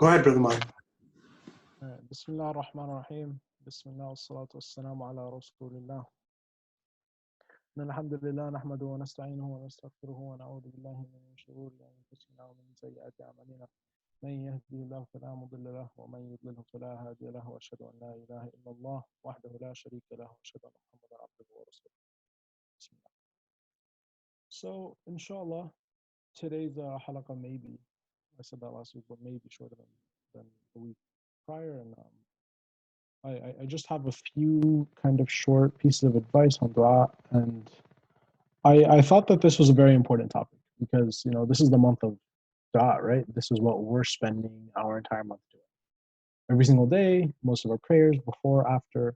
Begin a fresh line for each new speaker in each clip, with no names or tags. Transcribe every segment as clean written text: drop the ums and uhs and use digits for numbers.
Go ahead, Brother Malik.
بسم الله الرحمن الرحيم بسم الله والصلاة والسلام على رسول الله إن الحمد لله نحمده ونستعينه ونستغفره ونعوذ بالله من شرور أنفسنا ومن سيئات أعمالنا من يهدي الله فلا مضل له ومن يضلل فلا هادي له وأشهد أن لا إله إلا الله وحده لا شريك له وأشهد أن محمدا عبده ورسوله. بسم الله. So inshallah today's halaqa maybe, I said that last week, but maybe shorter than the week prior, and I just have a few kind of short pieces of advice on dua, and I thought that this was a very important topic because, you know, this is the month of dua, right? This is what we're spending our entire month doing. Every single day, most of our prayers, before, after,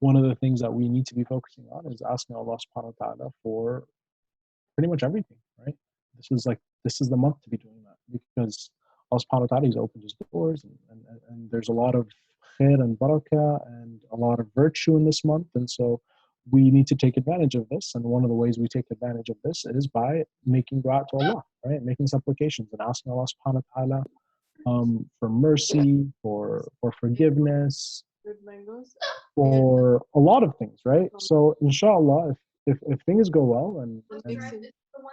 one of the things that we need to be focusing on is asking Allah subhanahu wa ta'ala for pretty much everything, right? This is the month to be doing that because Allah subhanahu wa ta'ala, He's opened His doors and there's a lot of khair and barakah and a lot of virtue in this month. And so we need to take advantage of this. And one of the ways we take advantage of this is by making dua to Allah, right? Making supplications and asking Allah subhanahu wa ta'ala for mercy, for forgiveness, for a lot of things, right? So inshallah, if things go well and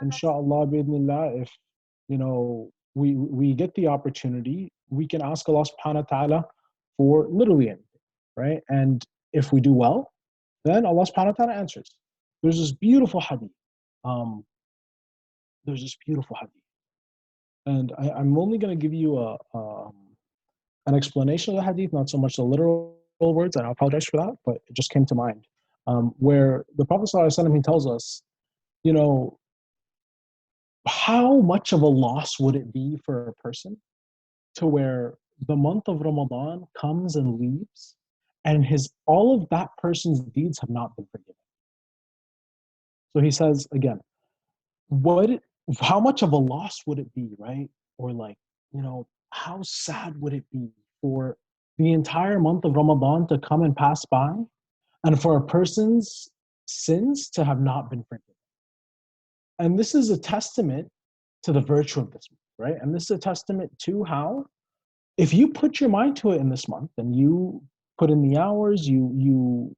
inshallah bi'idhnillah, if you know we get the opportunity, we can ask Allah subhanahu wa ta'ala for literally anything, right? And if we do well, then Allah subhanahu wa ta'ala answers. There's this beautiful hadith. And I'm only going to give you an explanation of the hadith, not so much the literal words, and I apologize for that, but it just came to mind, where the Prophet ﷺ, he tells us, you know, how much of a loss would it be for a person to where the month of Ramadan comes and leaves and all of that person's deeds have not been forgiven. So he says again, how much of a loss would it be, right? Or like, you know, how sad would it be for the entire month of Ramadan to come and pass by and for a person's sins to have not been forgiven? And this is a testament to the virtue of this month, right? And this is a testament to how, if you put your mind to it in this month and you put in the hours, you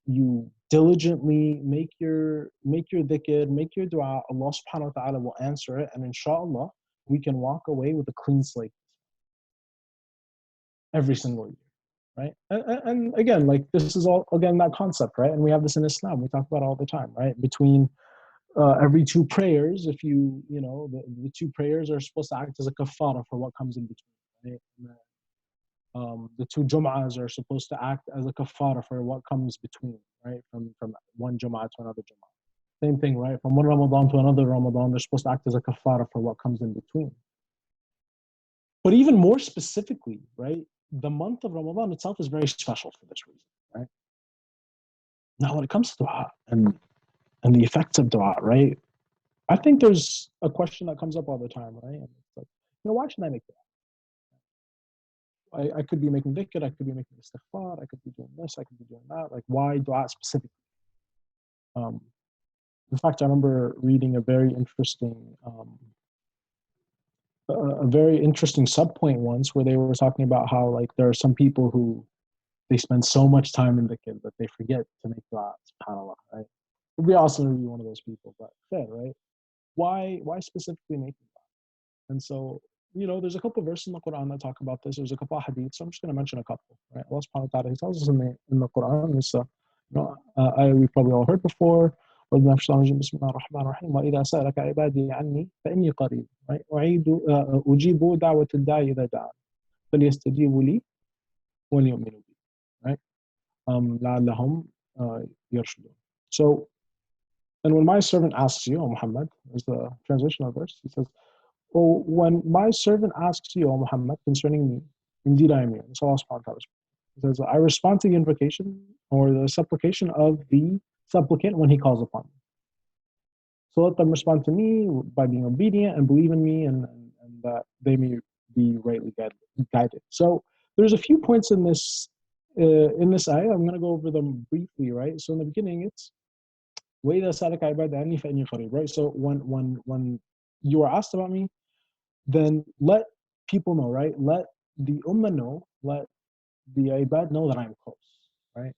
diligently make your dhikr, make your dua, Allah subhanahu wa ta'ala will answer it, and inshallah we can walk away with a clean slate every single year, right? And again, like, this is all again that concept, right? And we have this in Islam, we talk about it all the time, right? Between every two prayers, if you know, the two prayers are supposed to act as a kafara for what comes in between, right? The two Jum'ahs are supposed to act as a kafara for what comes between, right? From one Jum'ah to another Jum'ah. Same thing, right? From one Ramadan to another Ramadan, they're supposed to act as a kafara for what comes in between. But even more specifically, right? The month of Ramadan itself is very special for this reason, right? Now, when it comes to dua and the effects of dua, right? I think there's a question that comes up all the time, right? And it's like, you know, why should I make dua? I could be making dhikr, I could be making istighfar, I could be doing this, I could be doing that. Like, why dua specifically? In fact, I remember reading a very interesting subpoint once where they were talking about how, like, there are some people who they spend so much time in dhikr that they forget to make dua, subhanAllah, right? We also would be one of those people, but fair, right? Why specifically making dua? And so, you know, there's a couple of verses in the Quran that talk about this. There's a couple of hadiths, so I'm just going to mention a couple, right? Allah subhanahu wa ta'ala, He tells us in the Quran, this, you know, we probably all heard before, بسم الله الرحمن الرحيم وإذا سألك عبادي عني فإني قريب أجيب دعوة الداعي إذا دعان فليستجيبوا لي وليؤمنوا بي, right? لعلهم يرشدون. So, and when my servant asks you, O Muhammad, is the translation of verse, he says, well, when my servant asks you, O Muhammad, concerning me, indeed I am here. That's Allah subhanahu wa ta'ala. He says, I respond to the invocation or the supplication of the supplicant when he calls upon me. So let them respond to me by being obedient and believe in me, and that they may be rightly guided. So there's a few points in this ayah. I'm going to go over them briefly, right? So in the beginning, it's وَإِذَا سَأَلَكَ عِبَادِي عَنِّي فَإِنِّي قَرِيبٌ, right? So when you are asked about me, then let people know, right? Let the ummah know, let the ibad know that I'm close, right?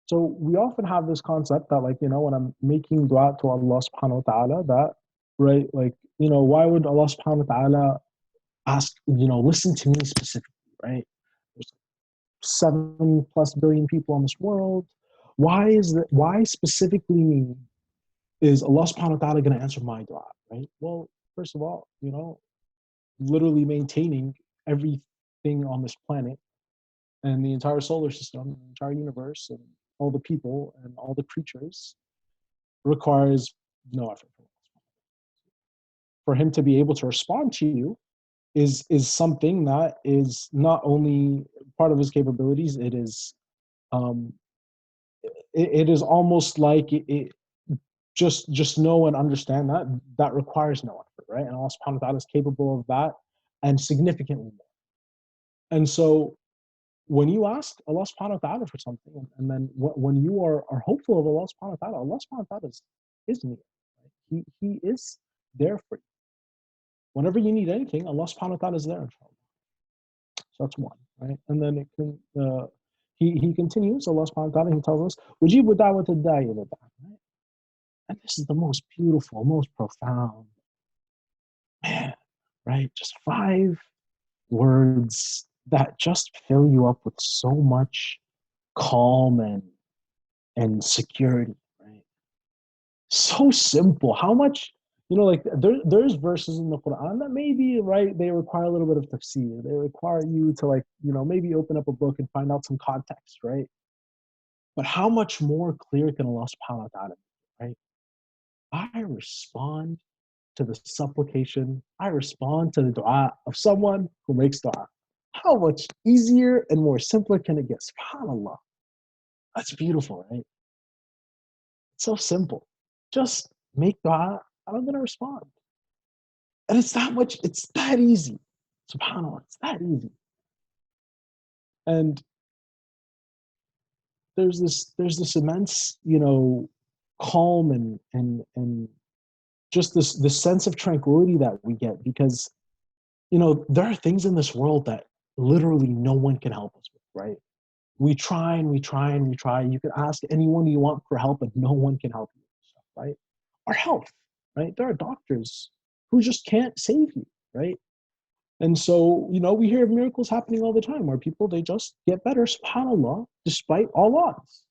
So we often have this concept that, like, when I'm making dua to Allah subhanahu wa ta'ala, that, right, like, why would Allah subhanahu wa ta'ala ask, listen to me specifically, right? There's 7+ billion people on this world. Why specifically me is Allah subhanahu wa ta'ala going to answer my dua, right? Well, first of all, literally maintaining everything on this planet and the entire solar system, the entire universe, and all the people and all the creatures requires no effort from us. For him to be able to respond to you is something that is not only part of his capabilities, it is it is almost like it just know and understand that requires no effort, right? And Allah subhanahu wa ta'ala is capable of that and significantly more. And so when you ask Allah subhanahu wa ta'ala for something, and then when you are hopeful of Allah subhanahu wa ta'ala, Allah subhanahu wa ta'ala is near. Right? He is there for you. Whenever you need anything, Allah subhanahu wa ta'ala is there, inshallah. So that's one, right? And then it can he continues, Allah subhanahu wa ta'ala, he tells us, وَجِيبُ دَعْوَةَ الدَّاعِ إِذَا دَعَانِ. And this is the most beautiful, most profound, man, right? Just 5 words that just fill you up with so much calm and security, right? So simple. How much, like there's verses in the Quran that maybe, right, they require a little bit of tafsir. They require you to, like, maybe open up a book and find out some context, right? But how much more clear can Allah subhanahu wa ta'ala be, right? I respond to the supplication, I respond to the dua of someone who makes dua. How much easier and more simpler can it get? SubhanAllah. That's beautiful, right? It's so simple. Just make dua, and I'm going to respond. And it's that easy. SubhanAllah, it's that easy. And there's this immense, calm and just this sense of tranquility that we get, because, there are things in this world that literally no one can help us with, right? We try and we try and we try. You can ask anyone you want for help, but no one can help you with stuff, right? Our health, right? There are doctors who just can't save you, right? And so, we hear of miracles happening all the time where people, they just get better, subhanAllah, despite all odds.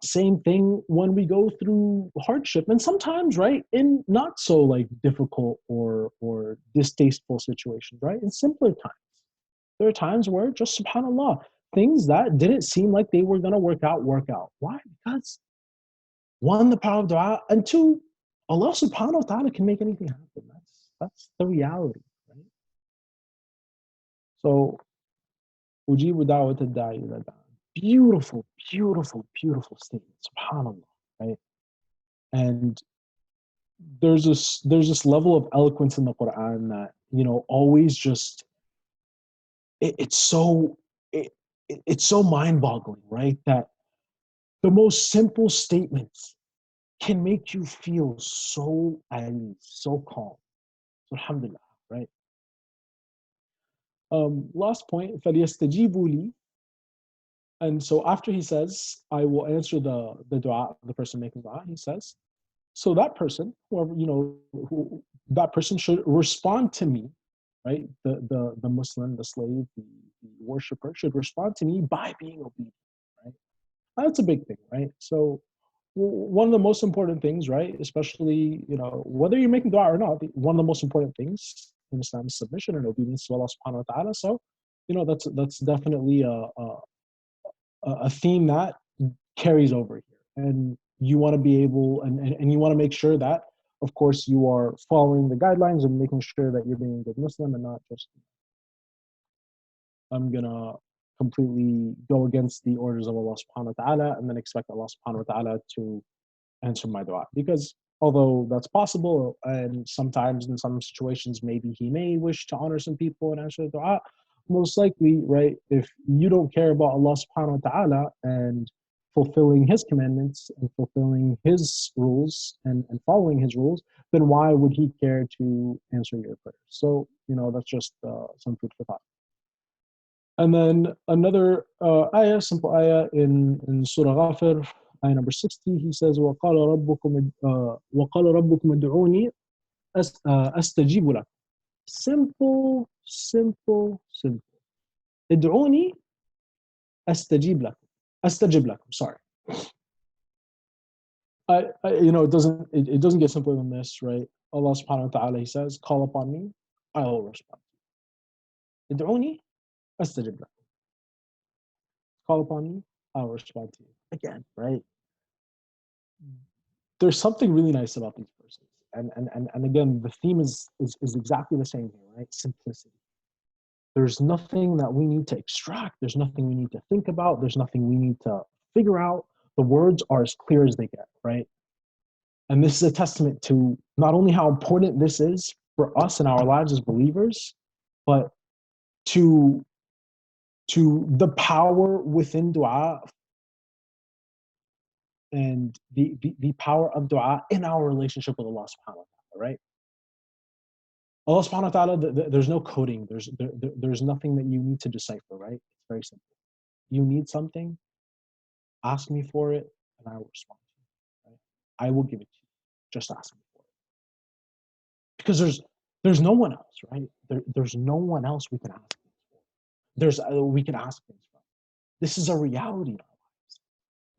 Same thing when we go through hardship, and sometimes, right, in not so, like, difficult or distasteful situations, right? In simpler times. There are times where just subhanAllah, things that didn't seem like they were going to work out. Why? Because, 1, the power of dua, and 2, Allah subhanahu wa ta'ala can make anything happen. That's the reality, right? So, ujibu da'wat ad-da'i idha da'an. Beautiful, beautiful, beautiful statement, subhanAllah, right? And there's this level of eloquence in the Quran that, always just, it's so mind-boggling, right? That the most simple statements can make you feel so at ease, so calm. So alhamdulillah, right? Last point, فَلْيَسْتَجِيبُوا لِي. And so after he says, I will answer the dua, the person making dua, he says, so that person, whoever, that person should respond to me, right? The Muslim, the slave, the worshiper should respond to me by being obedient, right? That's a big thing, right? So one of the most important things, right, especially, whether you're making dua or not, one of the most important things in Islam is submission and obedience to Allah subhanahu wa ta'ala. So, that's definitely a theme that carries over here. And you want to be able, and you want to make sure that, of course, you are following the guidelines and making sure that you're being a good Muslim and not just, I'm going to completely go against the orders of Allah subhanahu wa ta'ala and then expect Allah subhanahu wa ta'ala to answer my dua. Because although that's possible, and sometimes in some situations, maybe he may wish to honor some people and answer the dua, most likely, right, if you don't care about Allah subhanahu wa ta'ala and fulfilling his commandments and fulfilling his rules and following his rules, then why would he care to answer your prayers? So, that's just some food for thought. And then another ayah, simple ayah in Surah Ghafir, ayah number 60, he says, وَقَالَ رَبُّكُمْ ادْعُونِي أَسْتَجِيبُ لَكُمْ. Simple. ادْعُونِي أَسْتَجِيبُ لَكُم. Sorry. It doesn't get simpler than this, right? Allah subhanahu wa ta'ala, he says, call upon me, I will respond to you. ادْعُونِي أَسْتَجِيبُ لَكُم. Call upon me, I will respond to you. Again, right? There's something really nice about these verses. And again, the theme is exactly the same here, right? Simplicity. There's nothing that we need to extract. There's nothing we need to think about. There's nothing we need to figure out. The words are as clear as they get, right? And this is a testament to not only how important this is for us in our lives as believers, but to the power within dua and the power of dua in our relationship with Allah subhanahu wa ta'ala, right? Allah subhanahu wa ta'ala, there's no coding. There's nothing that you need to decipher, right? It's very simple. You need something, ask me for it, and I will respond to you, right? I will give it to you. Just ask me for it. Because there's no one else, right? There's no one else we can ask things for. We can ask things from. This is a reality in our lives.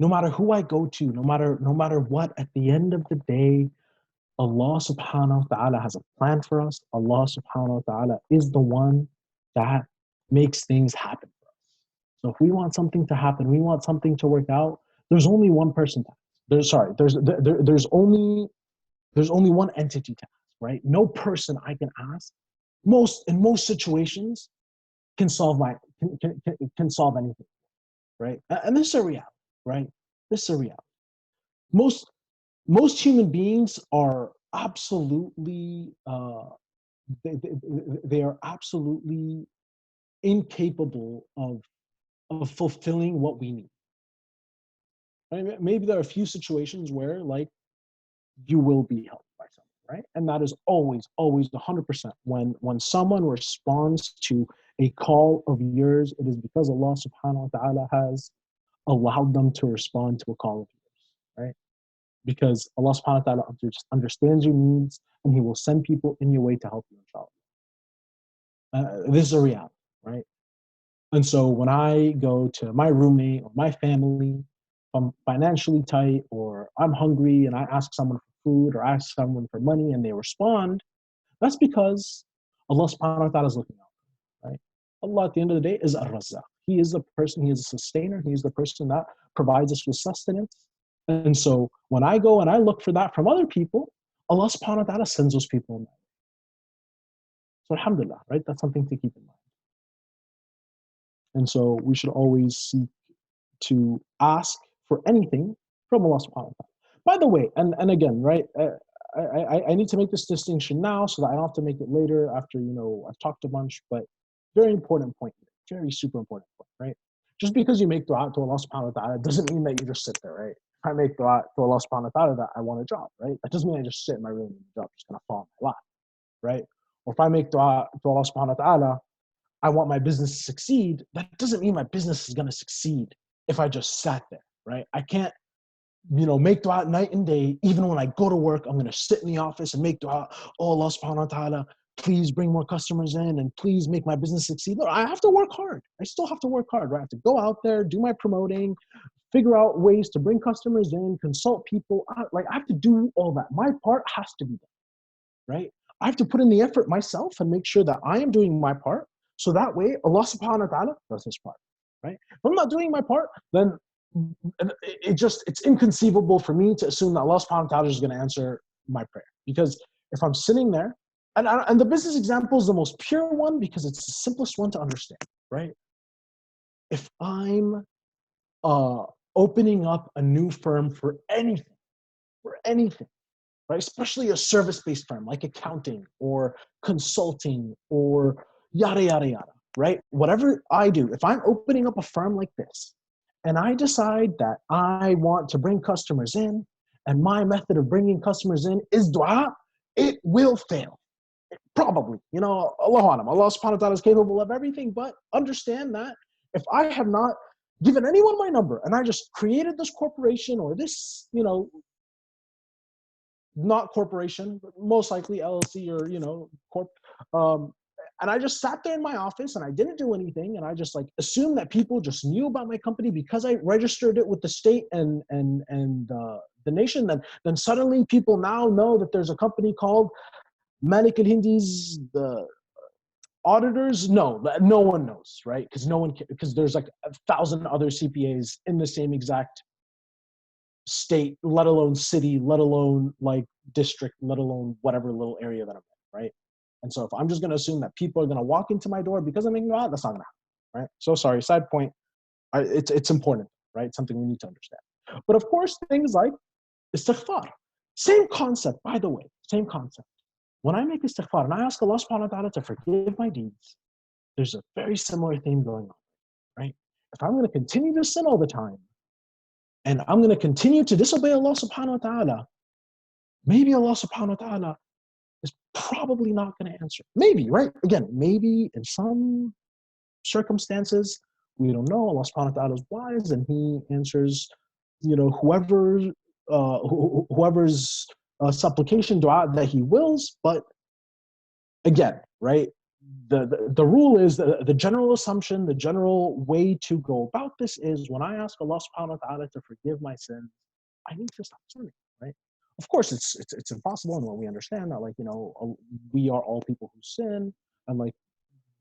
No matter who I go to, no matter what, at the end of the day, Allah subhanahu wa ta'ala has a plan for us. Allah subhanahu wa ta'ala is the one that makes things happen for us. So if we want something to happen, we want something to work out, there's only one person to ask. There's only one entity to ask, right? No person I can ask, in most situations, can solve anything, right? And this is a reality, right? This is a reality. Most human beings are absolutely they are absolutely incapable of fulfilling what we need. Right? Maybe there are a few situations where, like, you will be helped by someone, right? And that is always 100%. When someone responds to a call of yours, it is because Allah subhanahu wa ta'ala has allowed them to respond to a call of yours, right? Because Allah subhanahu wa ta'ala understands your needs and he will send people in your way to help you, inshallah. This is a reality, right? And so when I go to my roommate or my family, if I'm financially tight or I'm hungry and I ask someone for food or ask someone for money and they respond, that's because Allah subhanahu wa ta'ala is looking out, right? Allah at the end of the day is Ar-Razzaq. He is the person, he is a sustainer, he is the person that provides us with sustenance. And so when I go and I look for that from other people, Allah subhanahu wa ta'ala sends those people in. So alhamdulillah, right? That's something to keep in mind. And so we should always seek to ask for anything from Allah subhanahu wa ta'ala. By the way, and again, right, I need to make this distinction now so that I don't have to make it later after, I've talked a bunch, but very important point, very super important point, right? Just because you make dua to Allah subhanahu wa ta'ala doesn't mean that you just sit there, right? If I make dua to Allah subhanahu wa ta'ala that I want a job, right? That doesn't mean I just sit in my room and the job just gonna fall in my lap, right? Or if I make dua to Allah subhanahu wa ta'ala, I want my business to succeed, that doesn't mean my business is gonna succeed if I just sat there, right? I can't, make dua night and day. Even when I go to work, I'm gonna sit in the office and make dua, oh Allah subhanahu wa ta'ala, please bring more customers in and please make my business succeed. No, I have to work hard. I still have to work hard, right? I have to go out there, do my promoting, figure out ways to bring customers in, consult people. I have to do all that. My part has to be done, right? I have to put in the effort myself and make sure that I am doing my part. So that way, Allah subhanahu wa ta'ala does his part, right? If I'm not doing my part, then it's inconceivable for me to assume that Allah subhanahu wa ta'ala is going to answer my prayer. Because if I'm sitting there, and the business example is the most pure one because it's the simplest one to understand, right? If I'm opening up a new firm for anything, right? Especially a service-based firm like accounting or consulting or yada, yada, yada, right? Whatever I do, if I'm opening up a firm like this and I decide that I want to bring customers in and my method of bringing customers in is dua, it will fail. Probably, Allahu Alam. Allah subhanahu wa ta'ala is capable of everything, but understand that if I have not given anyone my number and I just created this corporation or this, not corporation, but most likely LLC or, corp, and I just sat there in my office and I didn't do anything and I just like assumed that people just knew about my company because I registered it with the state and the nation, then suddenly people now know that there's a company called Malik Elhindi's the auditors. No one knows, right? Because there's like 1,000 other CPAs in the same exact state, let alone city, let alone like district, let alone whatever little area that I'm in, right? And so if I'm just going to assume that people are going to walk into my door because I'm making dua, that's not going to happen, right? So sorry, side point. It's important, right? It's something we need to understand. But of course, things like istighfar, same concept, by the way, same concept. When I make istighfar and I ask Allah subhanahu wa ta'ala to forgive my deeds, there's a very similar theme going on, right? If I'm going to continue to sin all the time, and I'm going to continue to disobey Allah subhanahu wa ta'ala, maybe Allah subhanahu wa ta'ala is probably not going to answer. Maybe, right? Again, maybe in some circumstances, we don't know. Allah subhanahu wa ta'ala is wise and He answers, whoever's supplication, dua that He wills. But again, right? The rule is the general assumption, the general way to go about this is when I ask Allah subhanahu wa ta'ala to forgive my sins, I need to stop sinning, right? Of course, it's impossible, and when we understand that, like, we are all people who sin, and like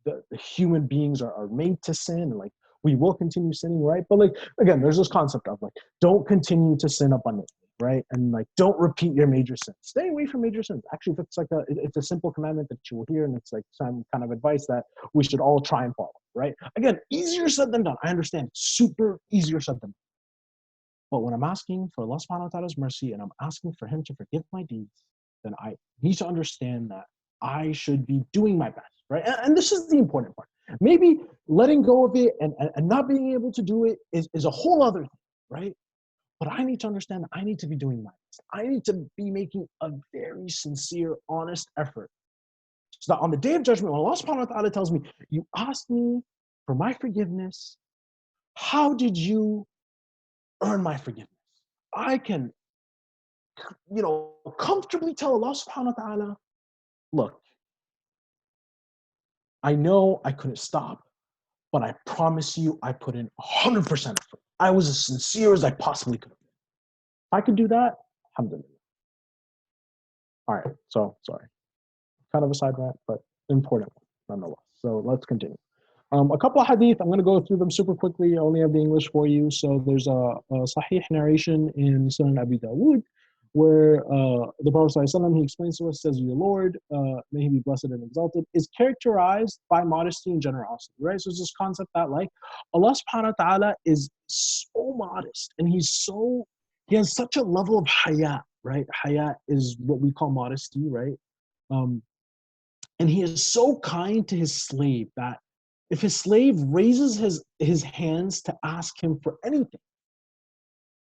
the human beings are made to sin, and like we will continue sinning, right? But like again, there's this concept of like don't continue to sin abundantly, right? And like don't repeat your major sins. Stay away from major sins. Actually, it's a simple commandment that you will hear, and it's like some kind of advice that we should all try and follow, right? Again, easier said than done. I understand, super easier said than done. But when I'm asking for Allah subhanahu wa ta'ala's mercy and I'm asking for Him to forgive my deeds, then I need to understand that I should be doing my best, right? And this is the important part. Maybe letting go of it and not being able to do it is a whole other thing, right? But I need to understand that I need to be doing my best. I need to be making a very sincere, honest effort. So that on the day of judgment, when Allah subhanahu wa ta'ala tells me, you asked me for my forgiveness, how did you earn my forgiveness? I can, comfortably tell Allah subhanahu wa ta'ala, look, I know I couldn't stop, but I promise you I put in 100% effort. I was as sincere as I possibly could have been. If I could do that, alhamdulillah. All right, so sorry. Kind of a side rant, but important nonetheless. So let's continue. A couple of hadith, I'm going to go through them super quickly. I only have the English for you. So there's a sahih narration in Sunan Abi Dawood where the Prophet ﷺ, he explains to us, says, your Lord, may He be blessed and exalted, is characterized by modesty and generosity, right? So it's this concept that like Allah subhanahu wa ta'ala is so modest and He has such a level of hayat, right? Hayat is what we call modesty, right? And He is so kind to His slave that if His slave raises his hands to ask Him for anything,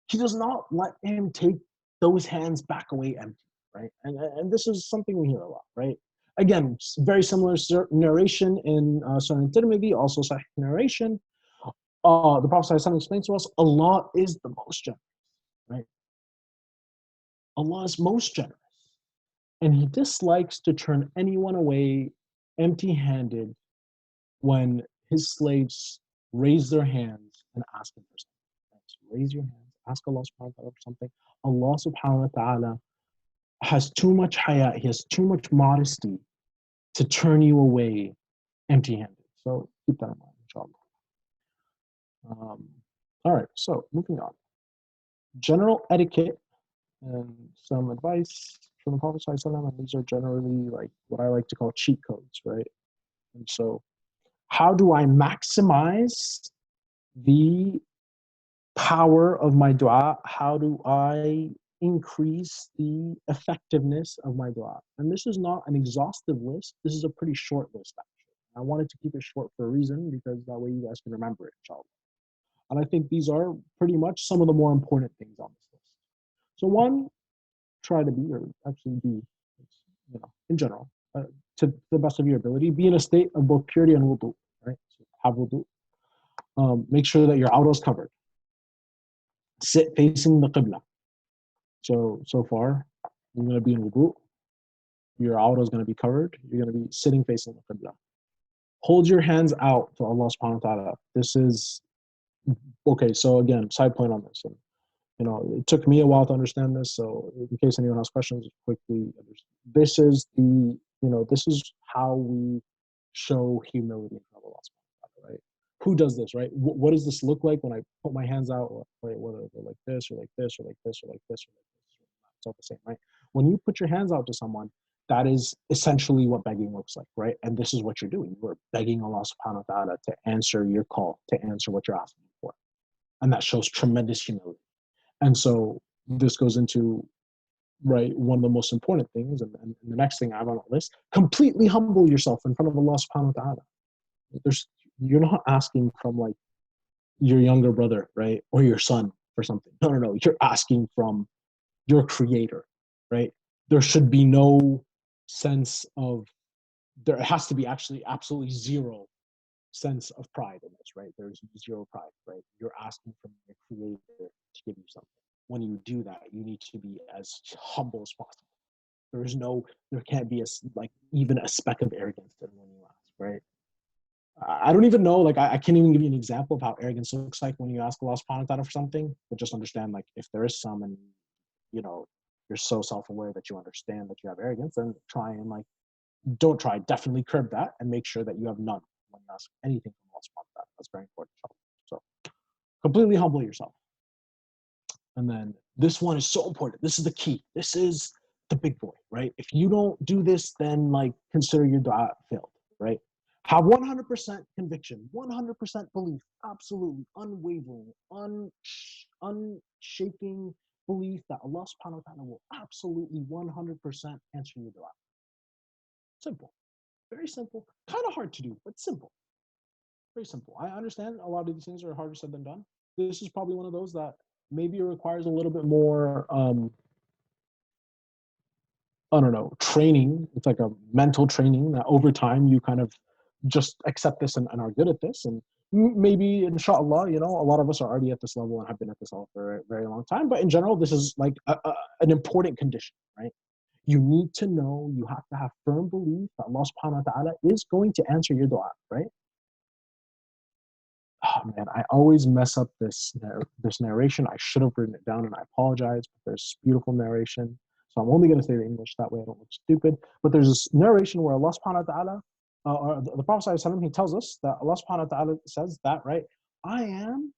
He does not let him take those hands back away empty, right? And this is something we hear a lot, right? Again, very similar narration in Sunan Tirmidhi, also Sahih narration. The Prophet ﷺ explains to us, Allah is the most generous, right? Allah is most generous. And He dislikes to turn anyone away empty-handed when His slaves raise their hands and ask Him for something. Right? So raise your hands, ask Allah subhanahu wa ta'ala for something. Allah subhanahu wa ta'ala has too much hayat, He has too much modesty to turn you away empty-handed. So keep that in mind, inshallah. All right, so moving on. General etiquette and some advice from the Prophet ﷺ, and these are generally like what I like to call cheat codes, right? And so, how do I maximize the power of my dua? How do I increase the effectiveness of my dua? And this is not an exhaustive list. This is a pretty short list, actually. I wanted to keep it short for a reason because that way you guys can remember it, inshallah. And I think these are pretty much some of the more important things on this list. So one, try to be, or actually be, in general, to the best of your ability, be in a state of both purity and wudu, right? So have wudu. Make sure that your awra is covered. Sit facing the qibla. So far, you're going to be in wudu. Your awra is going to be covered. You're going to be sitting facing the qibla. Hold your hands out to Allah subhanahu wa ta'ala. This is, okay, so again, side point on this. And, it took me a while to understand this. So in case anyone has questions, quickly, this is this is how we show humility in front of Allah subhanahu wa ta'ala, right? Who does this, right? What does this look like when I put my hands out? Whether they're like this or like this or like this or like this or like this. It's all the same, right? When you put your hands out to someone, that is essentially what begging looks like, right? And this is what you're doing. You're begging Allah subhanahu wa ta'ala to answer your call, to answer what you're asking for. And that shows tremendous humility. And so this goes into, right, one of the most important things, and the next thing I have on the list, completely humble yourself in front of Allah subhanahu wa ta'ala. You're not asking from like your younger brother, right, or your son for something. No. You're asking from your creator, right? There should be no sense of, there has to be actually absolutely zero sense of pride in this, right? There's zero pride, right? You're asking from your creator to give you something. When you do that, you need to be as humble as possible. There can't be even a speck of arrogance in when you ask, right? I don't even know, like, I can't even give you an example of how arrogance looks like when you ask Allah subhanahu wa ta'ala for something, but just understand, like, if there is some and, you're so self-aware that you understand that you have arrogance, then definitely curb that and make sure that you have none when you ask anything from Allah subhanahu wa ta'ala. That's very important. So completely humble yourself. And then this one is so important. This is the key. This is the big boy, right? If you don't do this, then consider your dua failed, right? Have 100% conviction, 100% belief, absolutely unwavering, unshaking belief that Allah subhanahu wa ta'ala will absolutely 100% answer your dua. Simple. Very simple. Kind of hard to do, but simple. Very simple. I understand a lot of these things are harder said than done. This is probably one of those that maybe it requires a little bit more, training. It's like a mental training that over time you kind of just accept this and are good at this. And maybe, inshallah, a lot of us are already at this level and have been at this level for a very long time. But in general, this is like an important condition, right? You need to know, you have to have firm belief that Allah subhanahu wa ta'ala is going to answer your dua, right? Oh man, I always mess up this narration. I should have written it down and I apologize, but there's beautiful narration. So I'm only going to say the English, that way I don't look stupid. But there's this narration where Allah subhanahu wa ta'ala, or the Prophet ﷺ, he tells us that Allah subhanahu wa ta'ala says that, right? I am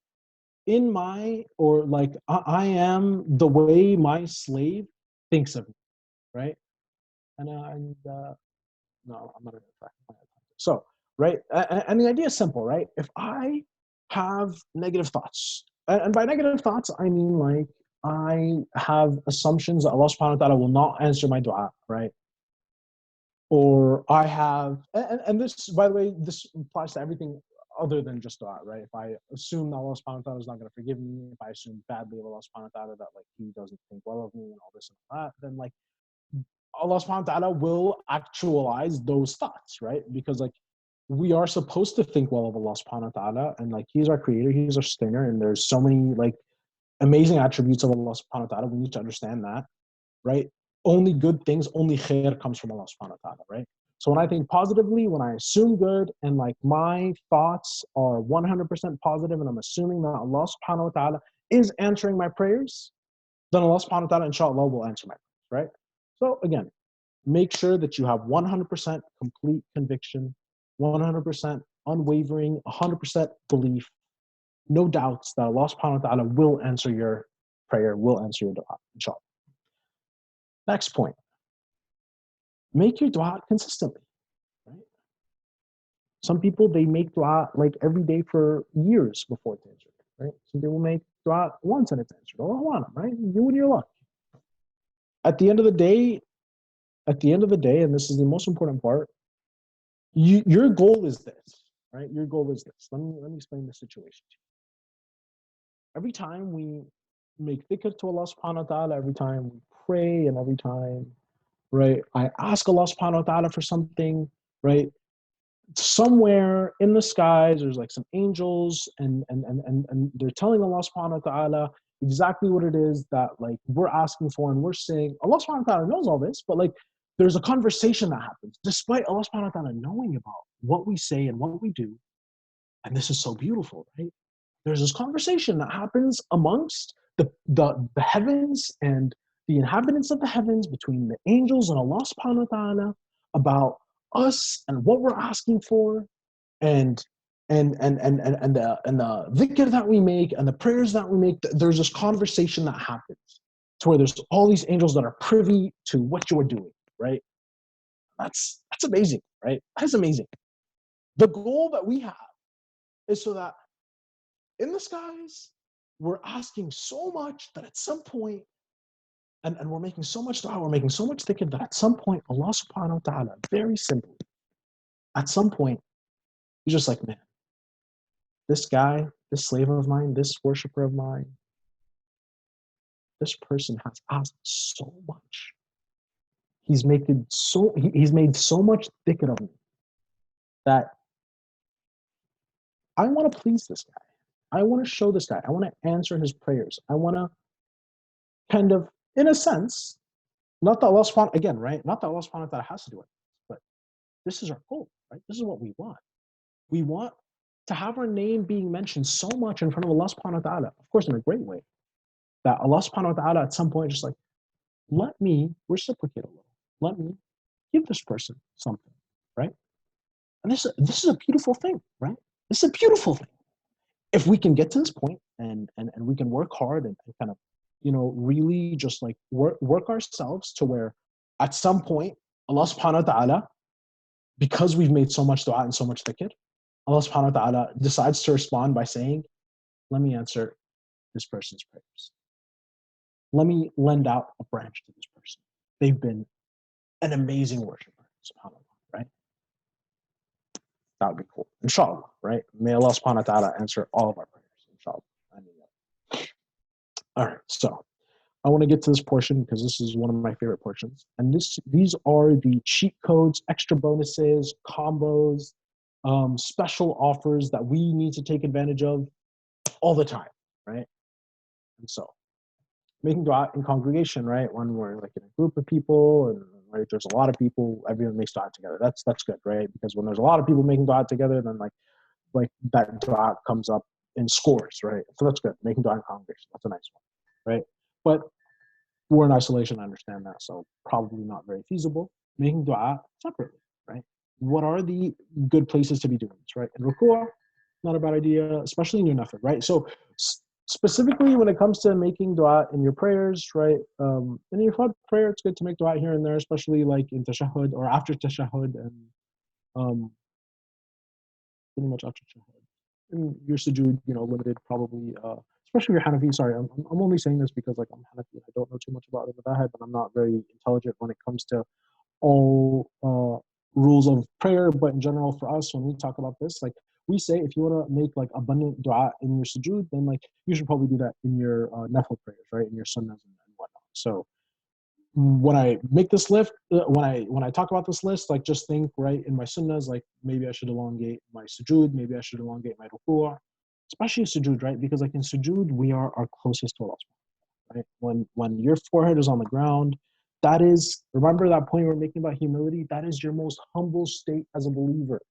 in my, or like, I am the way my slave thinks of me, right? No, I'm not going to track. So, right, and the idea is simple, right? If I have negative thoughts, and by negative thoughts, I mean like I have assumptions that Allah subhanahu wa ta'ala will not answer my dua, right? Or I have, and this, by the way, this applies to everything other than just dua, right? If I assume that Allah subhanahu wa ta'ala is not going to forgive me, if I assume badly of Allah subhanahu wa ta'ala that like he doesn't think well of me and all this and that, then like Allah subhanahu wa ta'ala will actualize those thoughts, right? Because like we are supposed to think well of Allah subhanahu wa ta'ala, and like he's our creator, he's our sustainer, and there's so many like amazing attributes of Allah subhanahu wa ta'ala. We need to understand that, right? Only good things, only khair comes from Allah subhanahu wa ta'ala, right? So when I think positively, when I assume good, and like my thoughts are 100% positive, and I'm assuming that Allah subhanahu wa ta'ala is answering my prayers, then Allah subhanahu wa ta'ala inshallah will answer my prayers, right? So again, make sure that you have 100% complete conviction, 100% unwavering, 100% belief
no doubts that Allah subhanahu wa ta'ala will answer your prayer, will answer your dua, inshallah. Next point, make your dua consistently. Right? Some people, they make dua like every day for years before it's answered. Right? Some people make dua once and it's answered. Allah, right? You and your luck. At the end of the day, and this is the most important part, your goal is this, right? Your goal is this. Let me explain the situation to you. Every time we make dhikr to Allah subhanahu wa ta'ala, every time we pray, and every time, right, I ask Allah subhanahu wa ta'ala for something, right? Somewhere in the skies, there's like some angels, and they're telling Allah subhanahu wa ta'ala exactly what it is that like we're asking for, and we're saying, Allah subhanahu wa ta'ala knows all this, but like there's a conversation that happens despite Allah subhanahu wa ta'ala knowing about what we say and what we do. And this is so beautiful, right? There's this conversation that happens amongst the heavens and the inhabitants of the heavens, between the angels and Allah subhanahu wa ta'ala, about us and what we're asking for, and the dhikr that we make and the prayers that we make. There's this conversation that happens to where there's all these angels that are privy to what you're doing, right? That's amazing, right? That's amazing. The goal that we have is so that in the skies, we're asking so much that at some point, and we're making so much dua, we're making so much dhikr, that at some point, Allah subhanahu wa ta'ala, very simply, at some point, He's just like, man, this guy, this slave of mine, this worshiper of mine, this person has asked so much. He's made so much dhikr of me that I want to please this guy. I want to show this guy. I want to answer his prayers. I want to kind of, in a sense, not that Allah subhanahu, again, right? Not that Allah subhanahu wa ta'ala has to do it, but this is our goal, right? This is what we want. We want to have our name being mentioned so much in front of Allah subhanahu wa ta'ala, of course, in a great way, that Allah subhanahu wa ta'ala at some point just like, let me reciprocate a little. Let me give this person something, right? And this is a beautiful thing, right? This is a beautiful thing. If we can get to this point and we can work hard and kind of, really just like work ourselves to where at some point, Allah subhanahu wa ta'ala, because we've made so much dua and so much dhikr, Allah subhanahu wa ta'ala decides to respond by saying, let me answer this person's prayers. Let me lend out a branch to this person. They've been an amazing worshiper, subhanAllah, right? That would be cool. Inshallah, right? May Allah subhanahu wa ta'ala answer all of our prayers, inshallah. All right, so I want to get to this portion because this is one of my favorite portions. And these are the cheat codes, extra bonuses, combos, special offers that we need to take advantage of all the time, right? And so making dua in congregation, right? When we're like in a group of people and right, there's a lot of people, everyone makes dua together. That's good, right? Because when there's a lot of people making dua together, then like that dua comes up in scores, right? So that's good. Making dua in congregation, that's a nice one, right? But we're in isolation, I understand that, so probably not very feasible. Making dua separately, right? What are the good places to be doing this, right? In ruku', not a bad idea, especially in your nafil, right? So specifically when it comes to making dua in your prayers, right? In your fard prayer, it's good to make dua here and there, especially like in tashahhud or after tashahhud, and pretty much after tashahhud. In your sujood, limited probably, especially if you're Hanafi. Sorry, I'm only saying this because like I'm Hanafi. I don't know too much about it, but I'm not very intelligent when it comes to all rules of prayer. But in general, for us, when we talk about this, like we say, if you want to make like abundant dua in your sujood, then like you should probably do that in your nafil prayers, right? In your sunnahs and whatnot. So when I make this list, when I talk about this list, like just think, right, in my sunnahs, like maybe I should elongate my sujood, maybe I should elongate my ruku', especially sujood, right? Because like in sujood, we are our closest to Allah, right? When your forehead is on the ground, that is, remember that point we're making about humility, that is your most humble state as a believer.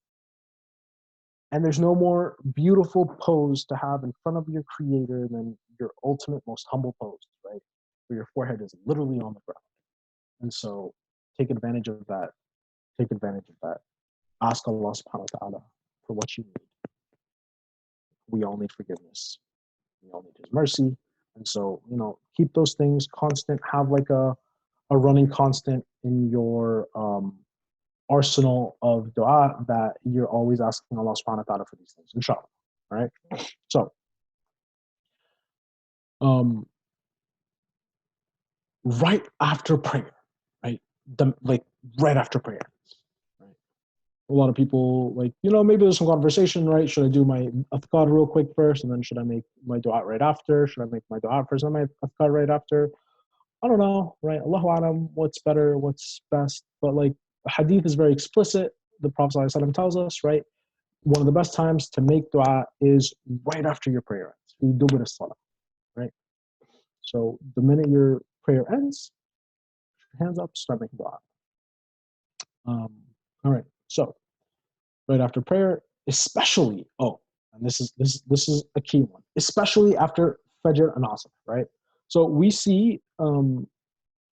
And there's no more beautiful pose to have in front of your creator than your ultimate, most humble pose, right? Where your forehead is literally on the ground. And so take advantage of that. Take advantage of that. Ask Allah subhanahu wa ta'ala for what you need. We all need forgiveness. We all need His mercy. And so, keep those things constant. Have like a running constant in your arsenal of dua that you're always asking Allah subhanahu wa ta'ala for these things, inshallah. All right. So, right after prayer, right? Right after prayer. Right? A lot of people maybe there's some conversation, right? Should I do my adhkar real quick first, and then should I make my dua right after? Should I make my dua first and my adhkar right after? I don't know, right? Allahu alam, what's better, what's best. But hadith is very explicit. The Prophet ﷺ tells us, right? One of the best times to make dua is right after your prayer ends. Right? So the minute your prayer ends, hands up, start making dua. All right. So right after prayer, especially, and this is a key one, especially after Fajr and Asr, right? So we see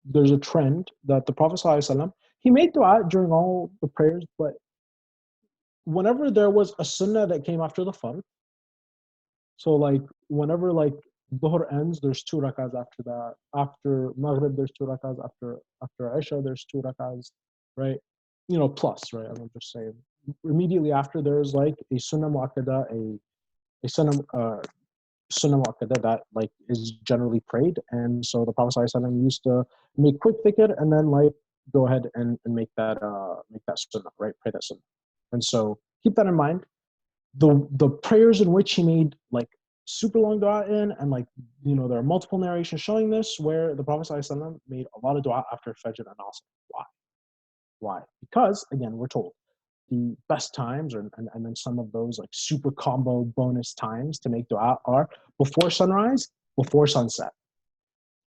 there's a trend that the Prophet ﷺ, he made dua during all the prayers, but whenever there was a sunnah that came after the fard, so whenever Dhuhr ends, there's 2 rakahs after that. After Maghrib, there's 2 rakahs. After Isha, there's 2 rakahs, right? Plus, right? I'm just saying. Immediately after, there's a sunnah mu'akkada, a sunnah mu'akkada that is generally prayed. And so the Prophet ﷺ used to make quick dhikr and then go ahead and make that sunnah, right? Pray that sunnah. And so keep that in mind. The prayers in which he made super long dua in, and there are multiple narrations showing this where the Prophet ﷺ made a lot of dua after Fajr and Asr. Why? Because again, we're told the best times, and then some of those super combo bonus times to make dua are before sunrise, before sunset.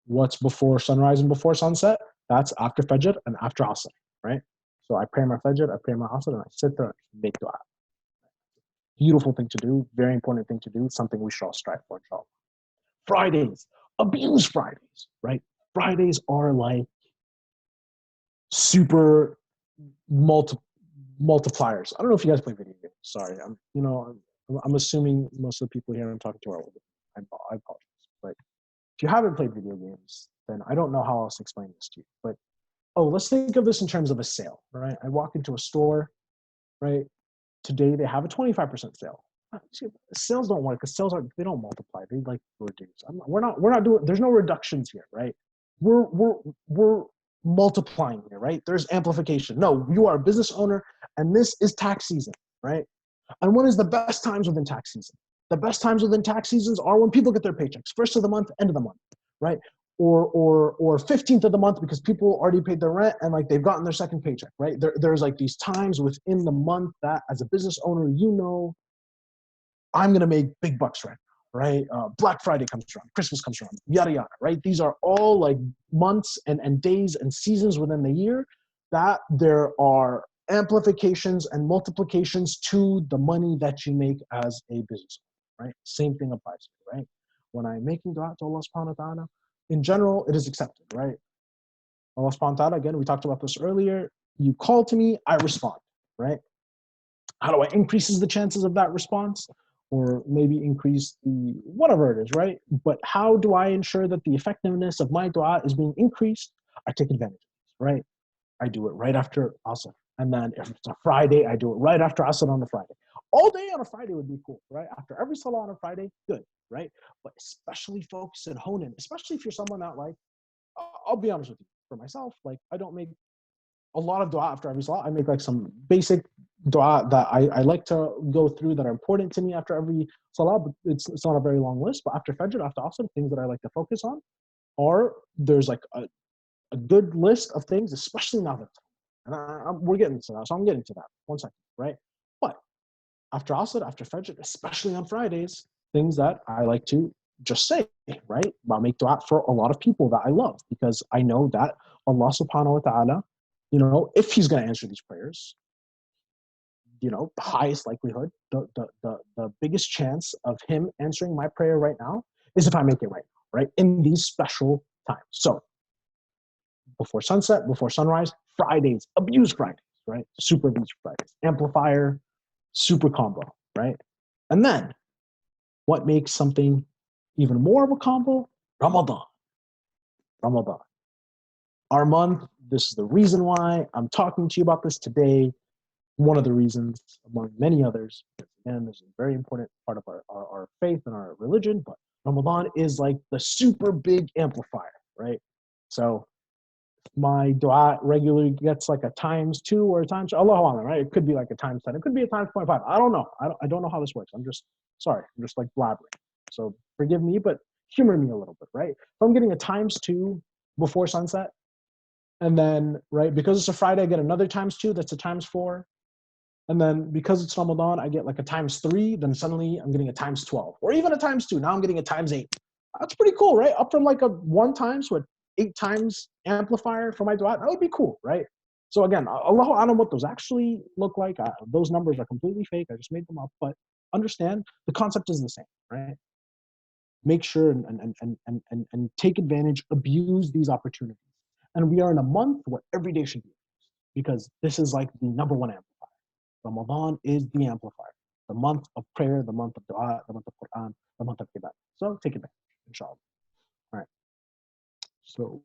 What's before sunrise and before sunset? That's after Fajr and after Asr, right? So I pray my Fajr, I pray my Asr, and I sit there and make dua. Beautiful thing to do, very important thing to do, something we should all strive for, inshallah. Fridays, abuse Fridays, right? Fridays are super multipliers. I don't know if you guys play video games. Sorry, I'm assuming most of the people here I'm talking to are older. I apologize. But if you haven't played video games, then I don't know how else to explain this to you. But let's think of this in terms of a sale, right? I walk into a store, right? Today they have a 25% sale. Sales don't work because they don't multiply. They reduce. We're not doing. There's no reductions here, right? We're multiplying here, right? There's amplification. No, you are a business owner, and this is tax season, right? And when is the best times within tax season? The best times within tax seasons are when people get their paychecks, first of the month, end of the month, right? Or 15th of the month because people already paid their rent and they've gotten their second paycheck, right? There's these times within the month that as a business owner, I'm going to make big bucks right now, right? Black Friday comes around, Christmas comes around, yada, yada, right? These are all months and days and seasons within the year that there are amplifications and multiplications to the money that you make as a business owner, right? Same thing applies, right? When I'm making dua to Allah subhanahu wa ta'ala, in general, it is accepted, right? Allah subhanahu wa ta'ala, again, we talked about this earlier. You call to me, I respond, right? How do I increase the chances of that response? Or maybe increase the whatever it is, right? But how do I ensure that the effectiveness of my dua is being increased? I take advantage of this, right? I do it right after Asr. And then if it's a Friday, I do it right after Asr on the Friday. All day on a Friday would be cool, right? After every salah on a Friday, good, right? But especially focus and hone in, especially if you're someone that I'll be honest with you, for myself, I don't make a lot of dua after every salah. I make some basic dua that I like to go through that are important to me after every salah, but it's not a very long list. But after Fajr, after Asr, things that I like to focus on are there's a good list of things, especially now that, and we're getting to that, so I'm getting to that. 1 second, right? But after Asr, after Fajr, especially on Fridays, things that I like to just say, right? I'll make dua for a lot of people that I love because I know that Allah subhanahu wa ta'ala, if He's going to answer these prayers, the highest likelihood, the biggest chance of Him answering my prayer right now is if I make it right now, right? In these special times. So before sunset, before sunrise, Fridays, abuse Fridays, right? Super abuse Fridays, amplifier, super combo, right? And then What makes something even more of a combo? Ramadan. Ramadan. Our month, this is the reason why I'm talking to you about this today. One of the reasons, among many others, and this is a very important part of our faith and our religion, but Ramadan is like the super big amplifier, right? So my dua regularly gets like a ×2 or a times, Allahu Alam, right? It could be like a ×10. It could be a ×0.5. I don't know. I don't know how this works. I'm just sorry. I'm just like blabbering. So forgive me, but humor me a little bit, right? If I'm getting a ×2 before sunset, and then, right, because it's a Friday, I get another ×2, that's a ×4. And then because it's Ramadan, I get like a ×3, then suddenly I'm getting a ×12, or even a ×2. Now I'm getting a ×8. That's pretty cool, right? Up from like a 1 times to an 8 times amplifier for my dua. That would be cool, right? So again, Allahu Alam what those actually look like. Those numbers are completely fake. I just made them up. But understand the concept is the same, right? Make sure and take advantage, abuse these opportunities. And we are in a month where every day should be used, because this is like the number one amplifier. Ramadan is the amplifier. The month of prayer, the month of dua, the month of Quran, the month of ibadah. So take advantage, inshallah. All right. So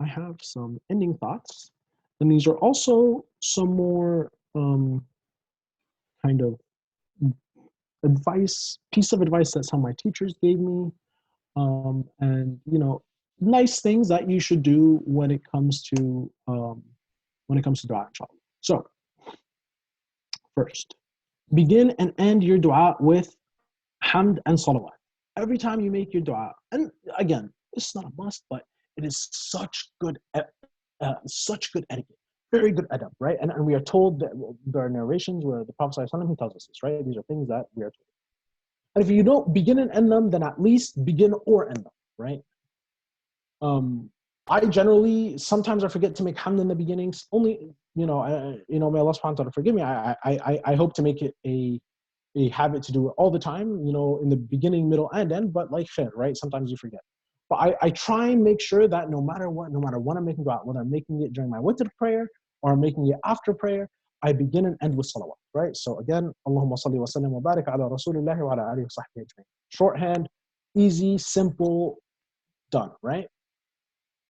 I have some ending thoughts. And these are also some more kind of piece of advice that some of my teachers gave me. And, nice things that you should do when it comes to dua, inshallah. So first, begin and end your dua with hamd and salawat. Every time you make your dua, and again, it's not a must, but it is such good etiquette, very good adab, right? And we are told that there are narrations where the Prophet ﷺ, he tells us this, right? These are things that we are told. And if you don't begin and end them, then at least begin or end them, right? I generally, sometimes I forget to make hamd in the beginnings. Only, may Allah subhanahu wa ta'ala forgive me. I hope to make it a habit to do it all the time, in the beginning, middle, and end, but like khair, right? Sometimes you forget. But I try and make sure that no matter what I'm making dua, whether I'm making it during my witr prayer or I'm making it after prayer, I begin and end with salawat, right? So again, Allahumma salli wa sallim wa barik ala rasulillahi wa ala alihi wa sahbihi ajma'in. Shorthand, easy, simple, done, right?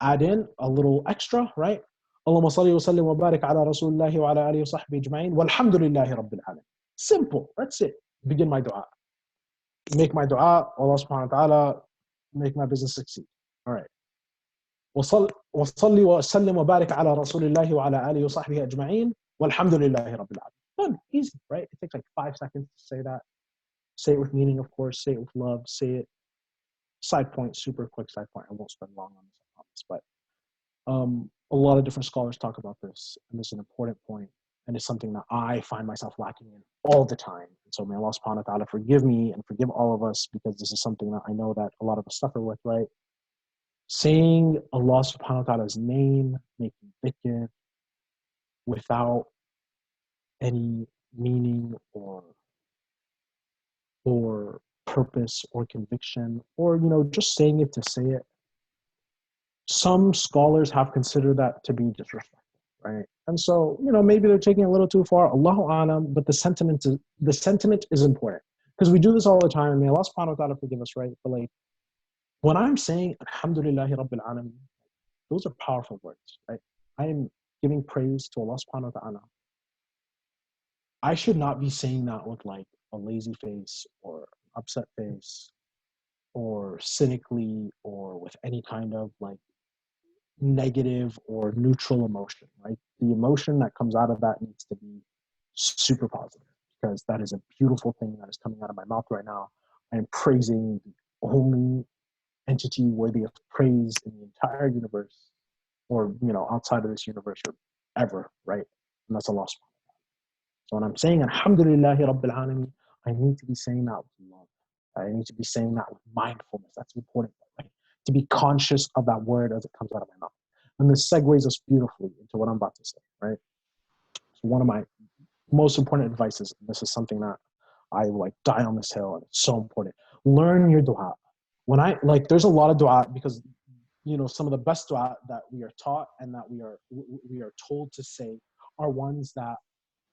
Add in a little extra, right? Allahumma salli wa sallim wa barik ala rasulillahi wa ala alihi wa sahbihi ajma'in walhamdulillahi rabbil alamin. Simple, that's it. Begin my dua. Make my dua, Allah subhanahu wa ta'ala make my business succeed. All right. وصلي وسلم وبارك على رسول الله وعلى آله وصحبه أجمعين والحمد لله رب العالمين. Done. Easy, right? It takes like 5 seconds to say that. Say it with meaning, of course. Say it with love. Say it. Side point, super quick side point. I won't spend long on this, but a lot of different scholars talk about this, and this is an important point, and it's something that I find myself lacking in all the time. And so may Allah subhanahu wa ta'ala forgive me and forgive all of us, because this is something that I know that a lot of us suffer with, right? Saying Allah subhanahu wa ta'ala's name, making dhikr without any meaning or purpose or conviction, or just saying it to say it. Some scholars have considered that to be disrespectful, right? And so, maybe they're taking it a little too far, Allahu Alam, but the sentiment is important, because we do this all the time, and may Allah subhanahu wa ta'ala forgive us, right? But like, when I'm saying Alhamdulillahi Rabbil Alamin, those are powerful words, right? I am giving praise to Allah subhanahu wa ta'ala. I should not be saying that with like a lazy face or upset face or cynically or with any kind of like negative or neutral emotion, right? The emotion that comes out of that needs to be super positive, because that is a beautiful thing that is coming out of my mouth right now. I am praising the only entity worthy of praise in the entire universe, or outside of this universe, or ever, right? And that's Allah subhanahu wa ta'ala. So when I'm saying Alhamdulillahi Rabbil Alameen, I need to be saying that with love. I need to be saying that with mindfulness. That's important, right? To be conscious of that word as it comes out of my mouth. And this segues us beautifully into what I'm about to say, right? So one of my most important advices, and this is something that I like die on this hill, and it's so important. Learn your dua. There's a lot of dua, because some of the best dua that we are taught and that we are told to say are ones that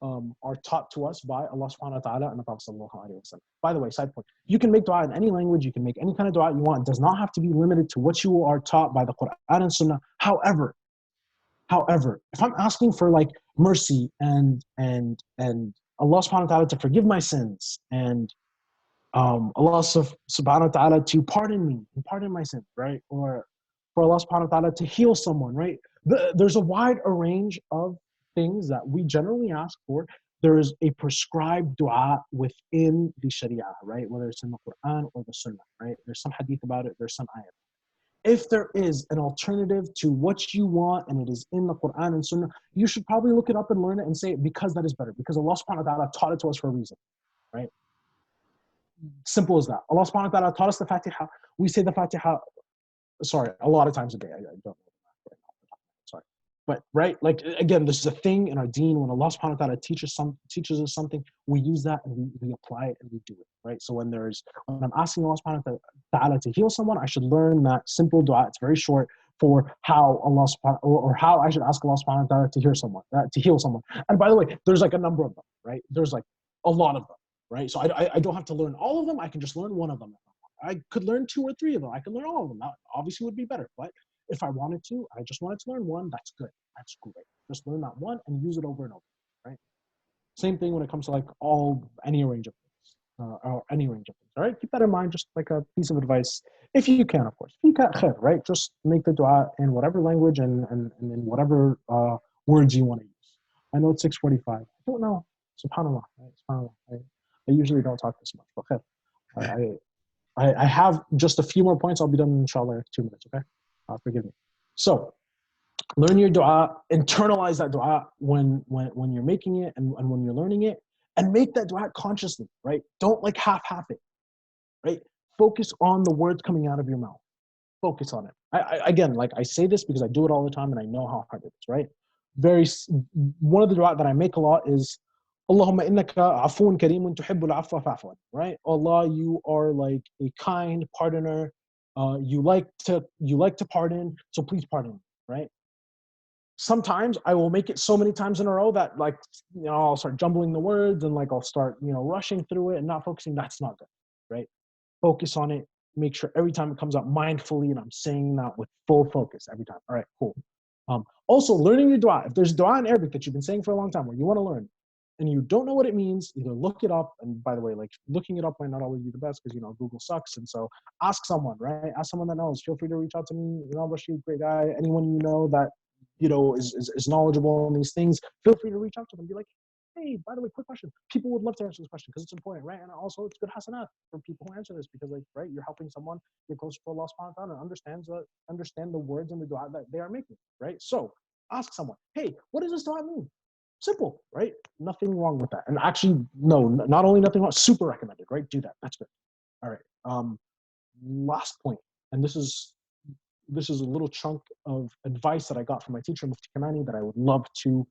are taught to us by Allah subhanahu wa ta'ala and the Prophet sallallahu alaihi wasallam. By the way, side point, you can make dua in any language, you can make any kind of dua you want. It does not have to be limited to what you are taught by the Quran and Sunnah. However, if I'm asking for like mercy and Allah subhanahu wa ta'ala to forgive my sins and Allah subhanahu wa ta'ala to pardon me and pardon my sins, right? Or for Allah subhanahu wa ta'ala to heal someone, right? There's a wide range of things that we generally ask for. There is a prescribed dua within the Sharia, right? Whether it's in the Quran or the Sunnah, right? There's some hadith about it, there's some ayat. If there is an alternative to what you want and it is in the Quran and Sunnah, you should probably look it up and learn it and say it because that is better. Because Allah subhanahu wa ta'ala taught it to us for a reason, right? Simple as that. Allah subhanahu wa ta'ala taught us the Fatiha. We say the Fatiha, a lot of times a day. I don't know right now. Sorry. But, right, like, again, this is a thing in our deen. When Allah subhanahu wa ta'ala teaches us something, we use that and we apply it and we do it, right? So when I'm asking Allah subhanahu wa ta'ala to heal someone, I should learn that simple dua. It's very short for how Allah subhanahu or how I should ask Allah subhanahu wa ta'ala to heal someone. And by the way, there's like a number of them, right? There's like a lot of them. Right, so I don't have to learn all of them. I can just learn one of them. I could learn 2 or 3 of them. I could learn all of them. That obviously would be better. But if I just wanted to learn one, that's good. That's great. Just learn that one and use it over and over. Right. Same thing when it comes to like any range of things, or any range of things. All right, keep that in mind. Just like a piece of advice, if you can, of course. If you can, right? Just make the dua in whatever language and in whatever words you want to use. I know it's 6:45. I don't know. Subhanallah. Right? Subhanallah. I usually don't talk this much, but I have just a few more points. I'll be done inshallah in 2 minutes, okay? Forgive me. So, learn your dua, internalize that dua when you're making it and when you're learning it, and make that dua consciously, right? Don't like half it, right? Focus on the words coming out of your mouth. Focus on it. Again, like I say this because I do it all the time and I know how hard it is, right? One of the dua that I make a lot is Allahumma innaka afoon kareemun tuhibbul afwa fa'fu, right? Allah, you are like a kind pardoner. You like to pardon, so please pardon me, right? Sometimes I will make it so many times in a row that like, I'll start jumbling the words and like I'll start, rushing through it and not focusing. That's not good, right? Focus on it. Make sure every time it comes out mindfully and I'm saying that with full focus every time. All right, cool. Also, learning your dua. If there's dua in Arabic that you've been saying for a long time or you want to learn, and you don't know what it means, either look it up, and by the way, like looking it up might not always be the best because, Google sucks, and so ask someone, right? Ask someone that knows. Feel free to reach out to me, Rashid, great guy, anyone you know that, is knowledgeable in these things, feel free to reach out to them. Be like, hey, by the way, quick question. People would love to answer this question because it's important, right? And also it's good hasanat for people who answer this because, like, right, you're helping someone get closer to Allah subhanahu wa ta'ala and understand the words and the dua that they are making, right? So ask someone, hey, what does this dua mean? Simple, right? Nothing wrong with that. And actually, no, not only nothing wrong, super recommended, right? Do that. That's good. All right. Last point, and this is a little chunk of advice that I got from my teacher, Mufti Kamani, that I would love to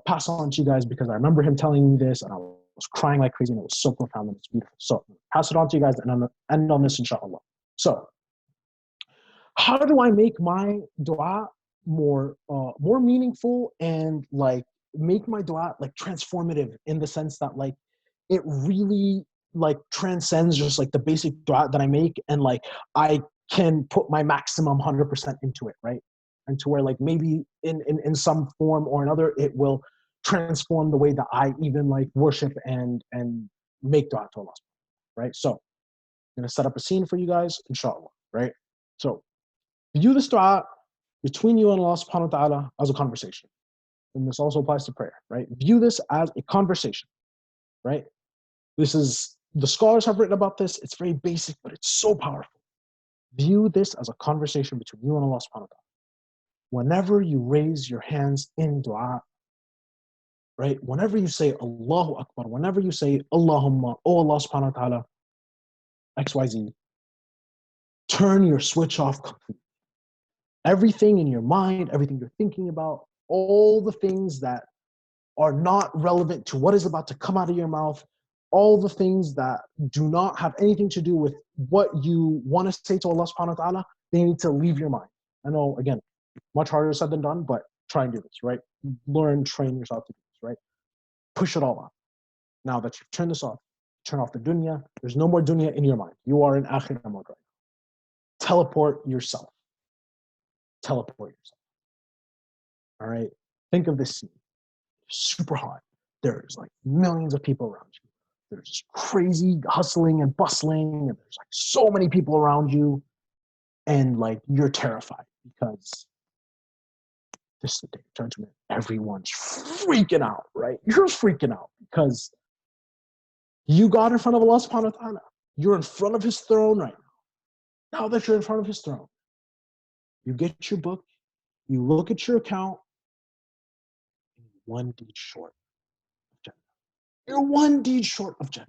pass on to you guys because I remember him telling me this and I was crying like crazy and it was so profound and it's beautiful. So pass it on to you guys and I'm end on this, inshallah. So how do I make my dua more meaningful and like make my dua like transformative in the sense that like it really like transcends just like the basic dua that I make and like I can put my maximum 100% into it, right? And to where like maybe in some form or another it will transform the way that I even like worship and make dua to Allah, right? So I'm gonna set up a scene for you guys, inshallah, right? So view this dua between you and Allah subhanahu wa ta'ala as a conversation. And this also applies to prayer, right? View this as a conversation, right? The scholars have written about this. It's very basic, but it's so powerful. View this as a conversation between you and Allah subhanahu wa ta'ala. Whenever you raise your hands in dua, right? Whenever you say Allahu Akbar, whenever you say Allahumma, oh Allah subhanahu wa ta'ala, XYZ, turn your switch off completely. Everything in your mind, everything you're thinking about, all the things that are not relevant to what is about to come out of your mouth, all the things that do not have anything to do with what you want to say to Allah subhanahu wa ta'ala, they need to leave your mind. I know, again, much harder said than done, but try and do this, right? Learn, train yourself to do this, right? Push it all off. Now that you've turned this off, turn off the dunya. There's no more dunya in your mind. You are in akhirah mode right now. Teleport yourself. Teleport yourself. All right? Think of this scene. Super hot. There's like millions of people around you. There's crazy hustling and bustling, and there's like so many people around you, and like you're terrified because this is the day of judgment. Everyone's freaking out, right? You're freaking out because you got in front of Allah subhanahu wa ta'ala. You're in front of his throne right now. Now that you're in front of his throne, you get your book, you look at your account, and you're one deed short of Jannah. You're one deed short of Jannah.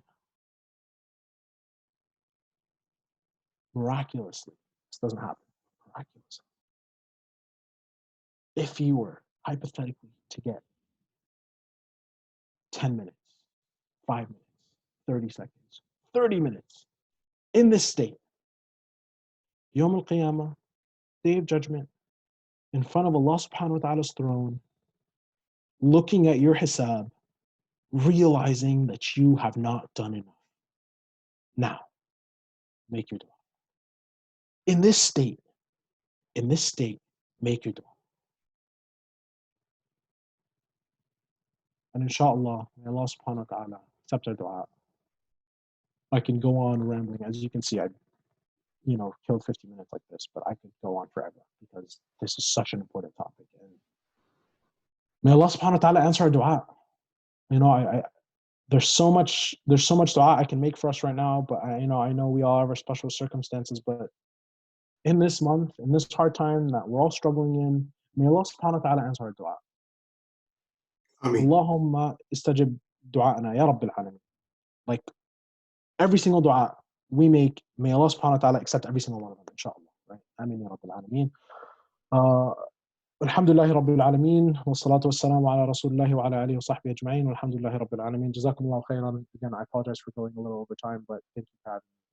Miraculously, this doesn't happen. Miraculously. If you were hypothetically to get 10 minutes, 5 minutes, 30 seconds, 30 minutes in this state, Yawm al-Qiyamah, Day of Judgment, in front of Allah subhanahu wa ta'ala's throne, looking at your hisab, realizing that you have not done enough. Now, make your dua. In this state, make your dua. And inshallah, may Allah subhanahu wa ta'ala accept our dua. I can go on rambling. As you can see, I killed 50 minutes like this, but I could go on forever because this is such an important topic. And may Allah subhanahu wa ta'ala answer our dua. There's so much dua I can make for us right now, but I know we all have our special circumstances, but in this month, in this hard time that we're all struggling in, may Allah subhanahu wa ta'ala answer our dua.
Ameen.
Allahumma istajib du'a'ana ya Rabbil Alameen. Like every single dua we make, may Allah subhanahu wa ta'ala accept every single one of them, inshallah. Right? Ameen ya Rabbil Alameen. Alhamdulillahi Rabbil Alameen. Wa salatu wa salamu ala Rasulillahi wa ala alihi wa sahbihi ajma'in. Alhamdulillahi Rabbil Alameen. Jazakumullahu khairan. Again, I apologize for going a little over time, but thank you for having me.